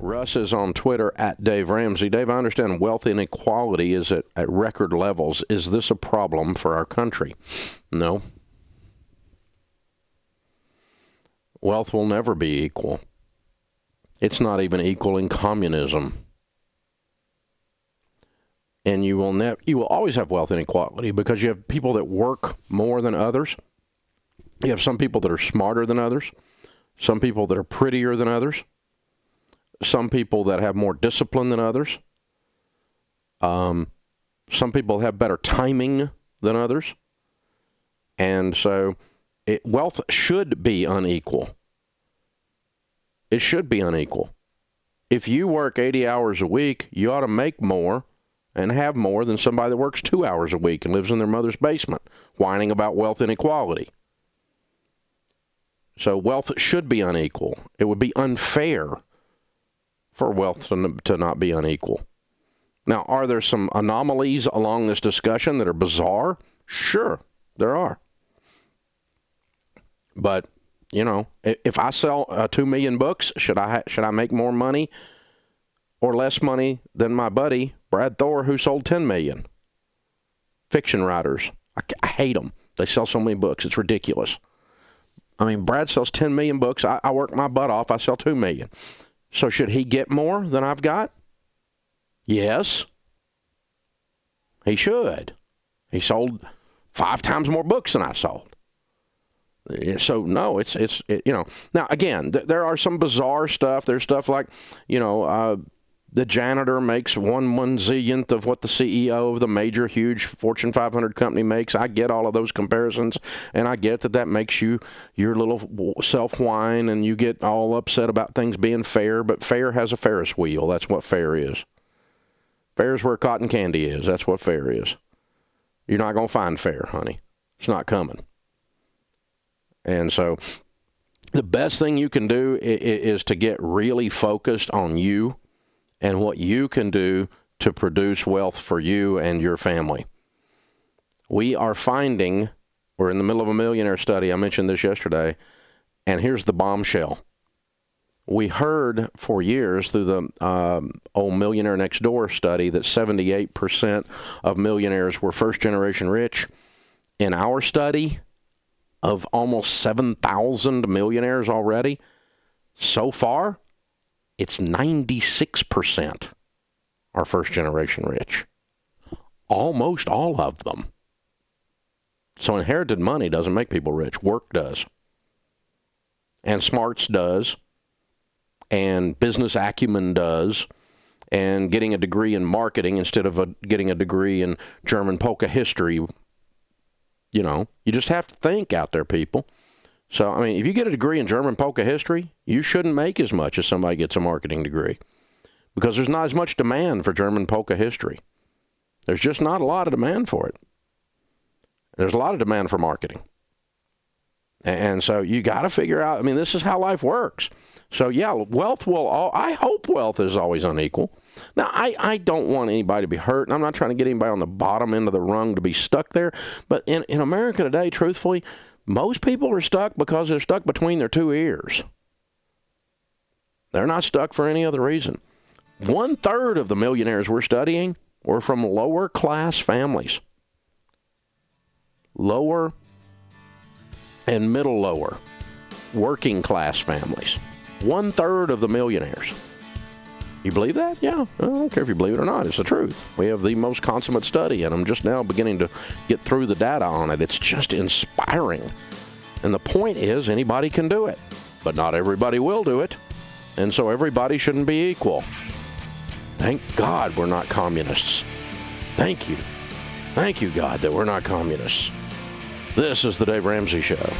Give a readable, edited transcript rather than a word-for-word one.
Russ is on Twitter at Dave Ramsey. Dave, I understand wealth inequality is at record levels. Is this a problem for our country? No. Wealth will never be equal. It's not even equal in communism. And you will always have wealth inequality because you have people that work more than others. You have some people that are smarter than others, some people that are prettier than others, some people that have more discipline than others, some people have better timing than others. And so wealth should be unequal. It should be unequal. If you work 80 hours a week, you ought to make more and have more than somebody that works 2 hours a week and lives in their mother's basement, whining about wealth inequality. So wealth should be unequal. It would be unfair for wealth to not be unequal. Now, are there some anomalies along this discussion that are bizarre? Sure, there are. But, you know, if I sell 2 million books, should I make more money or less money than my buddy Brad Thor, who sold 10 million? Fiction writers. I hate them. They sell so many books. It's ridiculous. I mean, Brad sells 10 million books. I work my butt off. I sell 2 million. So should he get more than I've got? Yes. He should. He sold 5 times more books than I sold. So no, it's you know. Now again, there are some bizarre stuff. There's stuff like, you know, the janitor makes 1/1,000th of what the CEO of the major, huge Fortune 500 company makes. I get all of those comparisons, and I get that makes your little self-whine, and you get all upset about things being fair, but fair has a Ferris wheel. That's what fair is. Fair is where cotton candy is. That's what fair is. You're not going to find fair, honey. It's not coming. And so the best thing you can do is to get really focused on you and what you can do to produce wealth for you and your family. We are finding, we're in the middle of a millionaire study. I mentioned this yesterday, and here's the bombshell. We heard for years through the old Millionaire Next Door study that 78% of millionaires were first-generation rich. In our study of almost 7,000 millionaires already, so far, it's 96% are first-generation rich. Almost all of them. So inherited money doesn't make people rich. Work does. And smarts does. And business acumen does. And getting a degree in marketing instead of getting a degree in German polka history. You know, you just have to think out there, people. So, I mean, if you get a degree in German polka history, you shouldn't make as much as somebody gets a marketing degree because there's not as much demand for German polka history. There's just not a lot of demand for it. There's a lot of demand for marketing. And so you got to figure out, I mean, this is how life works. So, yeah, wealth I hope wealth is always unequal. Now, I don't want anybody to be hurt, and I'm not trying to get anybody on the bottom end of the rung to be stuck there. But in America today, truthfully, most people are stuck because they're stuck between their 2 ears. They're not stuck for any other reason. 1/3 of the millionaires we're studying were from lower class families. Lower and middle lower. Working class families. 1/3 of the millionaires. You believe that? Yeah. I don't care if you believe it or not. It's the truth. We have the most consummate study, and I'm just now beginning to get through the data on it. It's just inspiring. And the point is, anybody can do it, but not everybody will do it. And so everybody shouldn't be equal. Thank God we're not communists. Thank you. Thank you, God, that we're not communists. This is the Dave Ramsey Show.